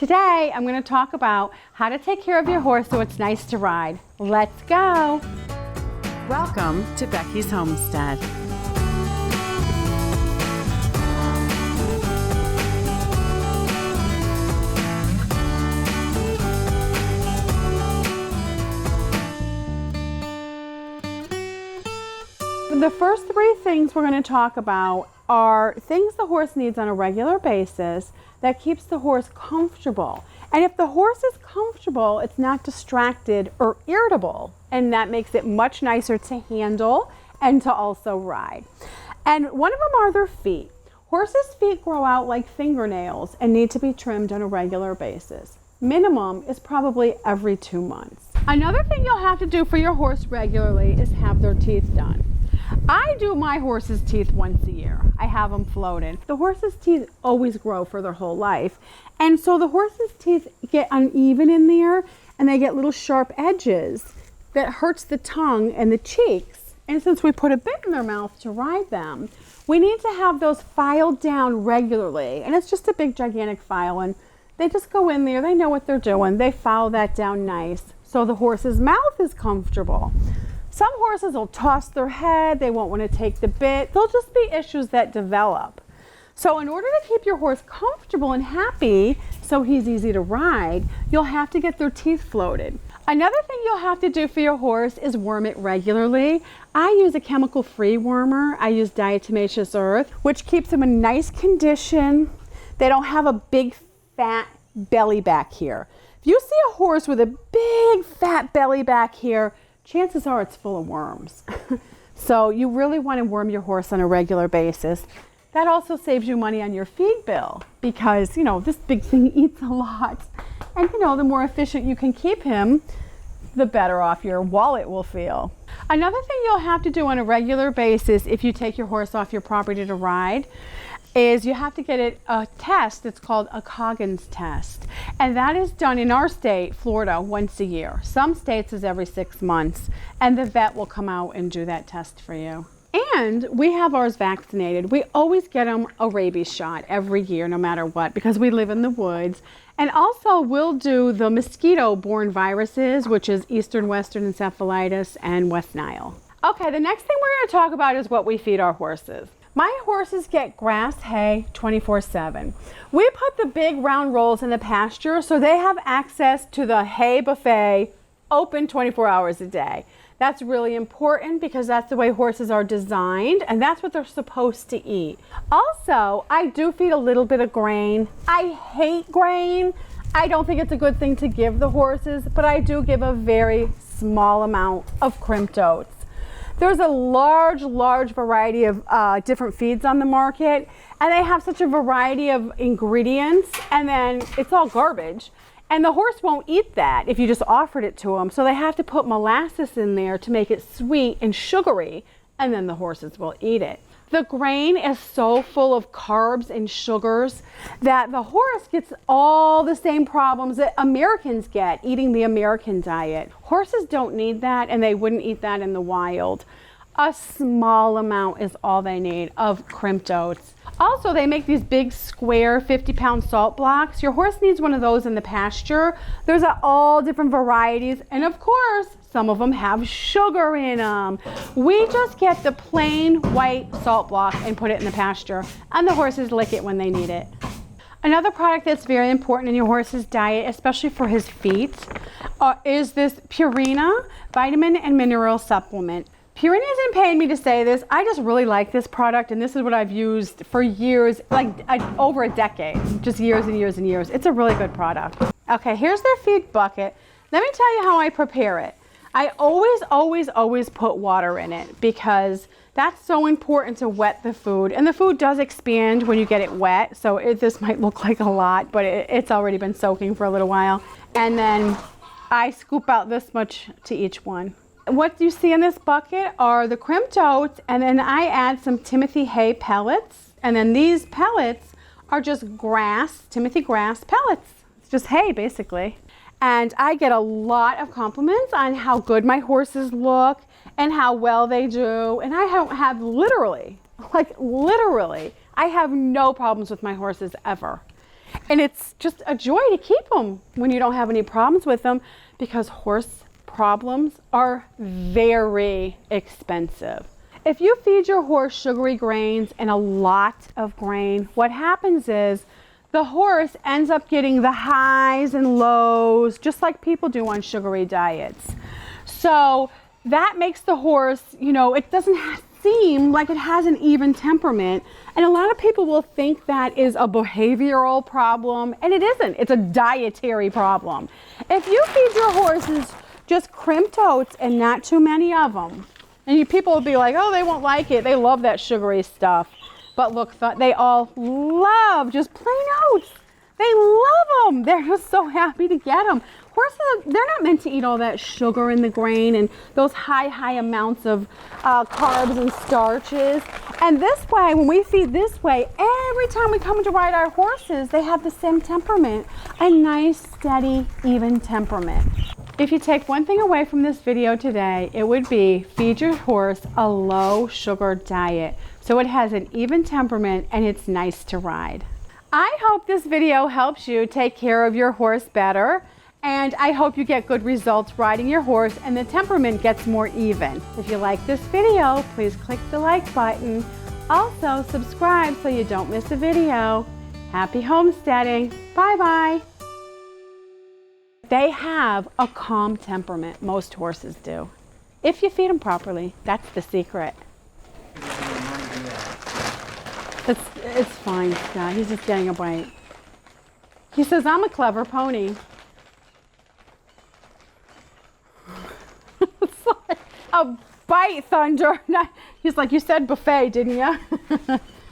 Today, I'm going to talk about how to take care of your horse so it's nice to ride. Let's go. Welcome to Becky's Homestead. The first three things we're going to talk about are things the horse needs on a regular basis that keeps the horse comfortable. And if the horse is comfortable, it's not distracted or irritable, and that makes it much nicer to handle and to also ride. And one of them are their feet. Horses' feet grow out like fingernails and need to be trimmed on a regular basis. Minimum is probably every 2 months. Another thing you'll have to do for your horse regularly is have their teeth done. I do my horse's teeth once a year. I have them floated. The horse's teeth always grow for their whole life. And so the horse's teeth get uneven in there and they get little sharp edges that hurts the tongue and the cheeks. And since we put a bit in their mouth to ride them, we need to have those filed down regularly. And it's just a big gigantic file and they just go in there. They know what they're doing. They file that down nice so the horse's mouth is comfortable. Some horses will toss their head, they won't want to take the bit. There'll just be issues that develop. So in order to keep your horse comfortable and happy so he's easy to ride, you'll have to get their teeth floated. Another thing you'll have to do for your horse is worm it regularly. I use a chemical-free wormer. I use diatomaceous earth, which keeps them in nice condition. They don't have a big fat belly back here. If you see a horse with a big fat belly back here, chances are it's full of worms. So you really want to worm your horse on a regular basis. That also saves you money on your feed bill because, this big thing eats a lot. And, the more efficient you can keep him, the better off your wallet will feel. Another thing you'll have to do on a regular basis if you take your horse off your property to ride is you have to get a test. It's called a Coggins test. And that is done in our state, Florida, once a year. Some states is every 6 months. And the vet will come out and do that test for you. And we have ours vaccinated. We always get them a rabies shot every year, no matter what, because we live in the woods. And also we'll do the mosquito-borne viruses, which is Eastern Western Encephalitis and West Nile. Okay, the next thing we're going to talk about is what we feed our horses. My horses get grass hay 24/7. We put the big round rolls in the pasture so they have access to the hay buffet open 24 hours a day. That's really important because that's the way horses are designed and that's what they're supposed to eat. Also, I do feed a little bit of grain. I hate grain. I don't think it's a good thing to give the horses, but I do give a very small amount of crimped oats. There's a large variety of different feeds on the market, and they have such a variety of ingredients, and then it's all garbage. And the horse won't eat that if you just offered it to them. So they have to put molasses in there to make it sweet and sugary, and then the horses will eat it. The grain is so full of carbs and sugars that the horse gets all the same problems that Americans get eating the American diet. Horses don't need that, and they wouldn't eat that in the wild. A small amount is all they need of crimped oats. Also, they make these big square 50-pound salt blocks. Your horse needs one of those in the pasture. There's all different varieties, and of course, some of them have sugar in them. We just get the plain white salt block and put it in the pasture, and the horses lick it when they need it. Another product that's very important in your horse's diet, especially for his feet, is this Purina vitamin and mineral supplement. Purina isn't paying me to say this. I just really like this product, and this is what I've used for years, over a decade, just years and years and years. It's a really good product. Okay, here's their feed bucket. Let me tell you how I prepare it. I always put water in it because that's so important to wet the food. And the food does expand when you get it wet, so this might look like a lot, but it's already been soaking for a little while. And then I scoop out this much to each one. What you see in this bucket are the crimped oats, and then I add some Timothy hay pellets. And then these pellets are just grass, Timothy grass pellets. It's just hay, basically. And I get a lot of compliments on how good my horses look and how well they do. And I don't have literally, I have no problems with my horses ever. And it's just a joy to keep them when you don't have any problems with them, because horse problems are very expensive. If you feed your horse sugary grains and a lot of grain, what happens is the horse ends up getting the highs and lows, just like people do on sugary diets. So that makes the horse, you know, it doesn't seem like it has an even temperament. And a lot of people will think that is a behavioral problem, and it isn't. It's a dietary problem. If you feed your horses just crimped oats and not too many of them, and people will be like, oh, they won't like it. They love that sugary stuff. But look, they all love just plain oats. They love them. They're just so happy to get them. Horses, they're not meant to eat all that sugar in the grain and those high amounts of carbs and starches. And this way, when we feed this way, every time we come to ride our horses, they have the same temperament, a nice, steady, even temperament. If you take one thing away from this video today, it would be feed your horse a low sugar diet so it has an even temperament and it's nice to ride. I hope this video helps you take care of your horse better, and I hope you get good results riding your horse and the temperament gets more even. If you like this video, please click the like button. Also, subscribe so you don't miss a video. Happy homesteading. Bye-bye. They have a calm temperament. Most horses do. If you feed them properly, that's the secret. It's fine, Scott. He's just getting a bite. He says, I'm a clever pony. It's like a bite, Thunder. He's like, you said buffet, didn't you?